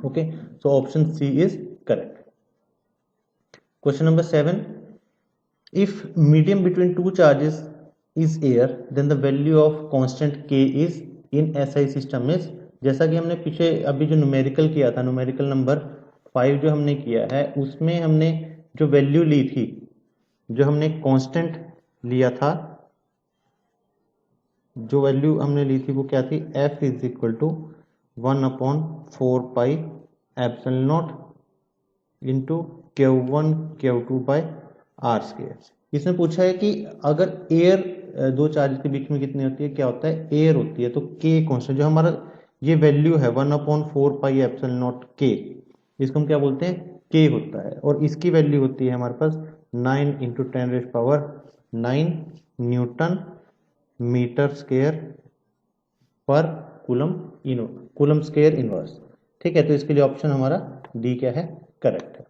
Okay, so option C is correct. Question number 7. If medium between two charges is air, then the value of constant k is in SI system is, जैसा कि हमने पीछे अभी जो numerical किया था, numerical number 5 जो हमने किया है, उसमें हमने जो वैल्यू ली थी, जो हमने कांस्टेंट लिया था, जो वैल्यू हमने ली थी वो क्या थी, F is equal to 1/4 pi epsilon not into Q1 Q2 by R square. इसने पूछा है कि अगर एयर दो चार्ज के बीच में कितनी होती है, क्या होता है, एयर होती है, तो के कांस्टेंट जो हमारा ये वैल्यू है 1/4 पाई एप्सिलॉन नॉट के, इसको हम क्या बोलते हैं, के होता है, और इसकी वैल्यू होती है हमारे पास 9 × 10⁹ न्यूटन मीटर स्क्वायर पर कूलम स्क्वायर इनवर्स। ठीक है, तो इसके लिए ऑप्शन हमारा डी क्या है, करेक्ट है।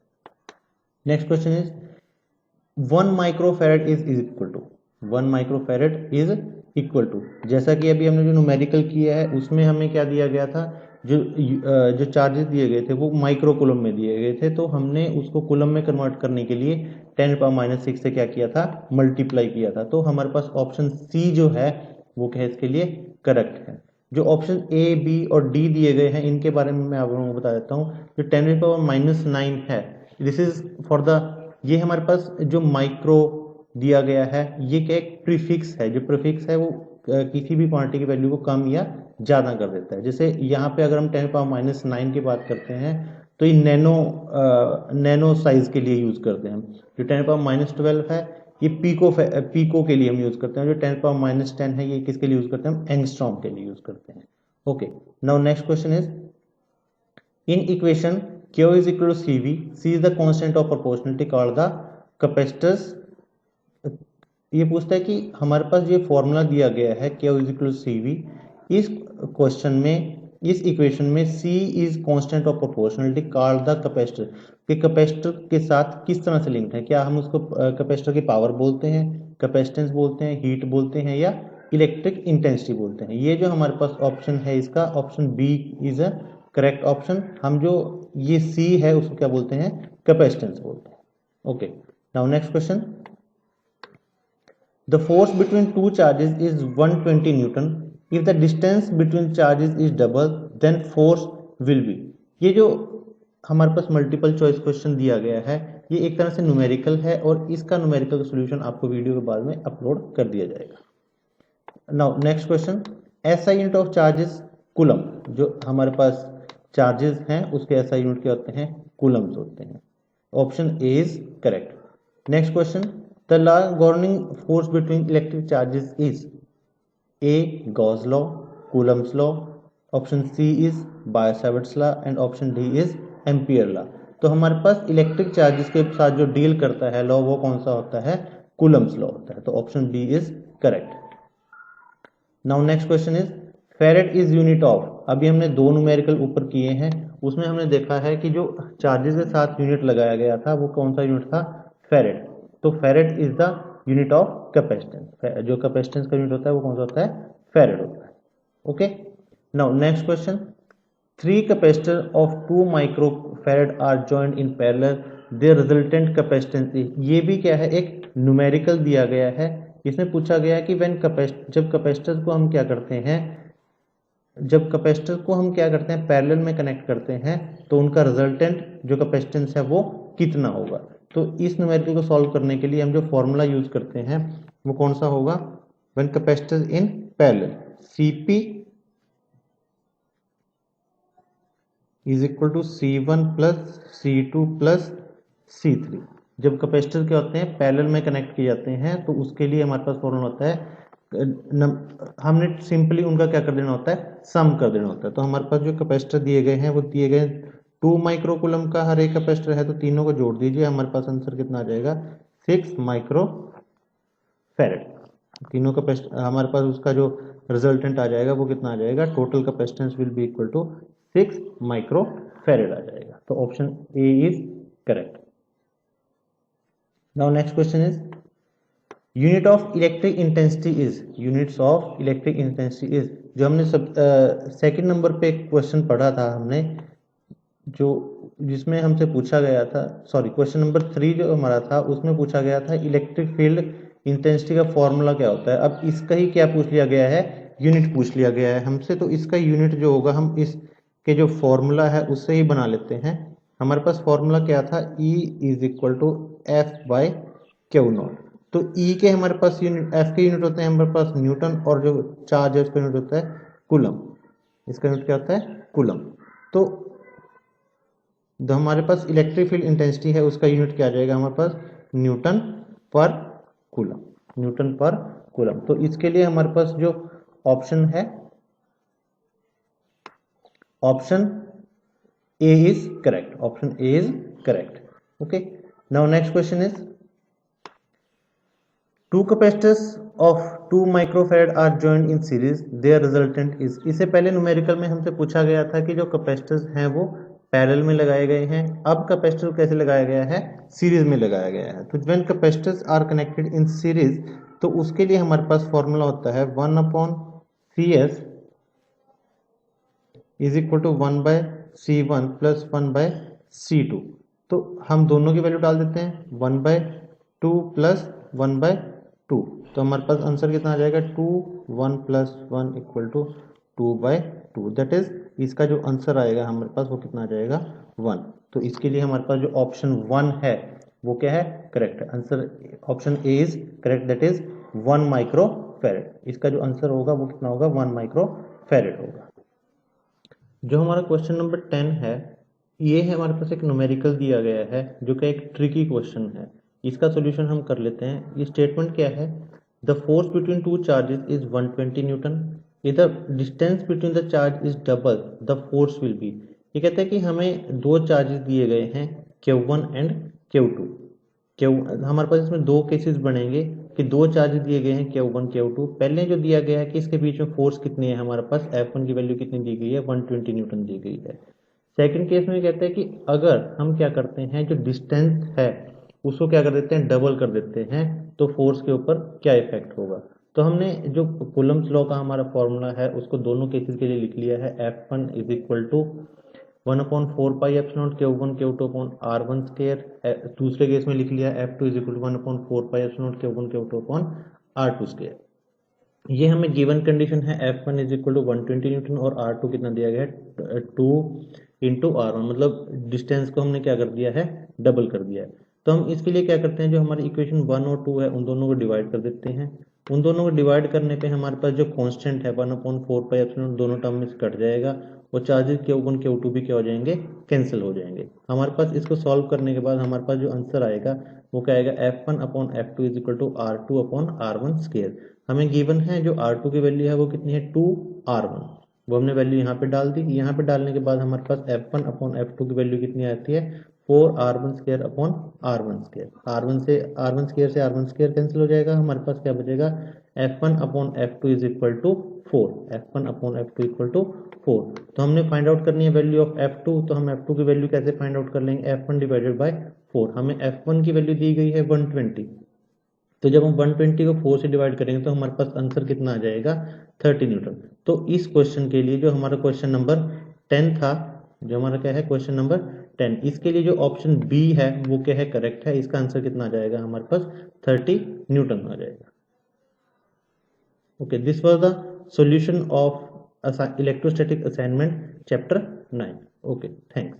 Next question is 1 microfarad is equal to 1 microfarad is equal to, जैसा कि अभी हमने जो न्यूमेरिकल किया है उसमें हमें क्या दिया गया था, जो चार्जेस दिए गए थे वो माइक्रो कूलम में दिए गए थे, तो हमने उसको कूलम में कन्वर्ट करने के लिए 10⁻⁻6 से क्या किया था, मल्टीप्लाई किया था। तो हमारे पास ऑप्शन सी जो है वो क्या है, इसके लिए करेक्ट है। जो ऑप्शन ए बी और डी दिए गए हैं इनके बारे में मैं आप लोगों को बता देता हूँ। जो 10⁻⁹ है, दिस इज फॉर द, ये हमारे पास जो माइक्रो दिया गया है ये क्या एक प्रीफिक्स है, जो प्रीफिक्स है वो किसी भी क्वांटिटी की वैल्यू को कम या ज़्यादा कर देता है। जैसे यहाँ पे अगर हम 10⁻⁹ की बात करते हैं तो ये नैनो साइज के लिए यूज़ करते हैं हम। जो 10⁻12 है ये पीको के लिए हम यूज़ करते हैं। जो 10⁻10 है ये किसके लिए यूज़ करते हैं, हम एंगस्ट्रॉम के लिए यूज़ करते हैं। Okay, now next question is in equation Q is equal to CV, C is the constant of proportionality called the capacitors। ये पूछता है कि हमारे पास ये फॉर्मूला दिया गया है Q is equal to CV, इस क्वेश्चन में, इस इक्वेशन में C is constant of proportionality called the capacitor, कि कैपेसिटर के साथ किस तरह से लिंक्ड है, क्या हम उसको कैपेसिटर की पावर बोलते हैं, कैपेसिटेंस बोलते हैं, हीट बोलते हैं, या इलेक्ट्रिक इंटेंसिटी बोलते हैं। ये जो हमारे पास ऑप्शन है इसका option B is a correct option. हम जो ये सी है उसको क्या बोलते हैं, कैपेसिटेंस बोलते हैं। Okay, now next question, the force between two charges is 120 newton, if the distance between charges is double then force will be. ये जो हमारे पास मल्टीपल चॉइस क्वेश्चन दिया गया है ये एक तरह से न्यूमेरिकल है, और इसका न्यूमेरिकल का सोल्यूशन आपको वीडियो के बाद में अपलोड कर दिया जाएगा। Now next question, SI unit of charges coulomb, जो हमारे पास चार्जेस हैं उसके एसआई यूनिट क्या होते हैं, कूलम्स होते हैं। Option A is correct. Next question, the law governing force between electric charges is A Gauss law, Coulomb's law, option C is Biot Savart's law, and option D is Ampere law. तो हमारे पास electric charges के साथ जो deal करता है law वो कौन सा होता है, कूलम्स लॉ होता है। तो option D is correct. Now next question is farad is unit of, अभी हमने दो न्यूमेरिकल ऊपर किए हैं उसमें हमने देखा है कि जो चार्जेस के साथ यूनिट लगाया गया था वो कौन सा यूनिट था, फैरेड। तो farad is the unit of capacitance, जो कैपेसिटेंस का यूनिट होता है वो कौन सा होता है, फैरेड होता है। Okay, now next question, 3 capacitor of 2 microfarad are joined in parallel, their resultant capacitance is. ये भी क्या है, एक न्यूमेरिकल दिया गया है। इसमें पूछा गया है कि जब कैपेसिटर को हम क्या करते हैं, जब कैपेसिटर को हम क्या करते हैं, पैरेलल में कनेक्ट करते हैं तो उनका रिजल्टेंट जो कैपेसिटेंस है वो कितना होगा। तो इस न्यूमेरिकल को सॉल्व करने के लिए हम जो फॉर्मूला यूज करते हैं वो कौन सा होगा, when capacitor in parallel, Cp is equal to C1 plus C2 plus C3। जब कैपेसिटर क्या होते हैं, पैरेलल में कनेक्ट किए जाते हैं तो उसके लिए हमारे पास फॉर्मूला होता है, हमने सिंपली उनका क्या कर देना होता है, सम कर देना होता है। तो हमारे पास जो कैपेसिटर दिए गए हैं वो दिए गए 2 माइक्रो कूलम का हर एक कैपेसिटर है, तो तीनों को जोड़ दीजिए, हमारे पास आंसर कितना आ जाएगा, 6 माइक्रो फैरेड। तीनों कैपेसिटर हमारे पास उसका जो रिजल्टेंट आ जाएगा वो कितना आ जाएगा, total capacitance will be equal to 6 micro farad आ जाएगा। तो option A is correct. Now next question is unit of electric intensity is, units of electric intensity is, जो हमने सब सेकंड नंबर पे क्वेश्चन पढ़ा था हमने, जो जिसमें हमसे पूछा गया था, सॉरी क्वेश्चन नंबर 3 जो हमारा था उसमें पूछा गया था इलेक्ट्रिक फील्ड इंटेंसिटी का फॉर्मूला क्या होता है। अब इसका ही क्या पूछ लिया गया है, यूनिट पूछ लिया गया है हमसे, तो इसका यूनिट जो होगा हम इसके जो फॉर्मूला है उससे ही बना लेते हैं। हमारे पास फॉर्मूला क्या था, E is equal to F by Q not. तो E के हमारे पास यूनिट, एफ के यूनिट होते हैं हमारे पास न्यूटन, और जो चार्ज है उसका यूनिट होता है कूलम। इसका यूनिट क्या होता है, कूलम। तो जो हमारे पास इलेक्ट्रिक फील्ड इंटेंसिटी है उसका यूनिट क्या आ जाएगा हमारे पास, न्यूटन पर कूलम, न्यूटन पर कूलम। तो इसके लिए हमारे पास जो ऑप्शन है, option A is correct, option A is correct. Okay, now next question is two capacitors of 2 microfarad are joined in series, their resultant is. इससे पहले न्यूमेरिकल में हमसे पूछा गया था कि जो कैपेसिटर्स हैं वो पैरेलल में लगाए गए हैं, अब कैपेसिटर कैसे लगाया गया है, सीरीज में लगाया गया है। तो when capacitors are connected in series, तो उसके लिए हमारे पास फॉर्मूला होता है 1/CS is equal to 1/C1 plus 1/C2। तो हम दोनों की वैल्यू डाल देते हैं, 1/2 प्लस 1/2। तो हमारे पास आंसर कितना आ जाएगा, 2, 1 plus 1 equal to 2/2। That is इसका जो आंसर आएगा हमारे पास वो कितना आ जाएगा, 1। तो इसके लिए हमारे पास जो ऑप्शन 1 है वो क्या है, करेक्ट है। Answer option A is correct, that is 1 micro farad. इसका जो आंसर होगा वो कितना होगा, 1 माइक्रो फैरेड होगा। जो हमारा क्वेश्चन नंबर 10 है, ये है हमारे पास एक न्यूमेरिकल दिया गया है जो कि एक ट्रिकी क्वेश्चन है। इसका सॉल्यूशन हम कर लेते हैं। ये स्टेटमेंट क्या है, the force between two charges is 120 newton, if the distance between the charge is double the force will be. ये कहता है कि हमें दो चार्जेस दिए गए हैं Q1 एंड Q2। क्यू हमारे पास इसमें दो केसेस बनेंगे कि दो चार्ज दिए गए हैं Q1 Q2। पहले जो दिया गया है कि इसके बीच में फोर्स कितनी है, हमारे पास F1 की वैल्यू कितनी दी गई है, 120 न्यूटन दी गई है। सेकंड केस में कहते हैं कि अगर हम क्या करते हैं, जो डिस्टेंस है उसको क्या कर देते हैं, डबल कर देते हैं, तो फोर्स के ऊपर क्या इफेक्ट होगा। तो हमने जो कूलम्स लॉ का हमारा फॉर्मूला है उसको दोनों केसेस के लिए लिख लिया है। F1 is equal to 1/4 Q1 Q2 upon R1 square. दूसरे केस में लिख लिया F2 is equal to 1/4 Q1 Q2 upon R2 square. ये हमें गिवन कंडीशन है, F1 is equal to 120 Newton और R2 कितना दिया गया है, 2 इंटू R1, मतलब डिस्टेंस को हमने क्या कर दिया है, डबल कर दिया है। तो हम इसके लिए क्या करते हैं, जो हमारी इक्वेशन 1 और 2 है उन दोनों को डिवाइड कर देते हैं। उन दोनों को डिवाइड करने पे हमारे पास जो कांस्टेंट है 1/4 दोनों टर्म में से कट जाएगा, और चार्जेस Q1 Q2 भी क्या हो जाएंगे, कैंसिल हो जाएंगे। हमारे पास इसको सॉल्व करने के बाद हमारे पास जो आंसर आएगा वो क्या आएगा, F1/F2 is equal to R2/R1 square. हमें गिवन है जो R2 की वैल्यू है वो कितनी है, 2R1, वो हमने वैल्यू यहाँ पे डाल दी। यहाँ पे डालने के बाद हमारे पास F1/F2 की वैल्यू कितनी आती है, 4R1 square upon R1 square. R1 square से R1 स्क्वायर कैंसिल हो जाएगा, हमारे पास क्या बचेगा, F1/F2 is equal to 4, F1/F2 equal to 4। तो हमने फाइंड आउट करनी है वैल्यू ऑफ F2, तो हम F2 की वैल्यू कैसे फाइंड आउट कर लेंगे, F1 डिवाइडेड बाय 4। हमें F1 की वैल्यू दी गई है 120, तो जब हम 120 को 4 से डिवाइड करेंगे तो हमारे पास आंसर कितना आ जाएगा, 30 न्यूटन। तो इस क्वेश्चन के लिए जो हमारा क्वेश्चन नंबर 10 था, जो हमारा क्या है क्वेश्चन नंबर 10, इसके लिए जो ऑप्शन बी है वो क्या है, करेक्ट है। इसका आंसर कितना आ जाएगा, हमारे पास 30 न्यूटन आ जाएगा। Okay, this was the solution of electrostatic assignment chapter 9। Okay, thanks.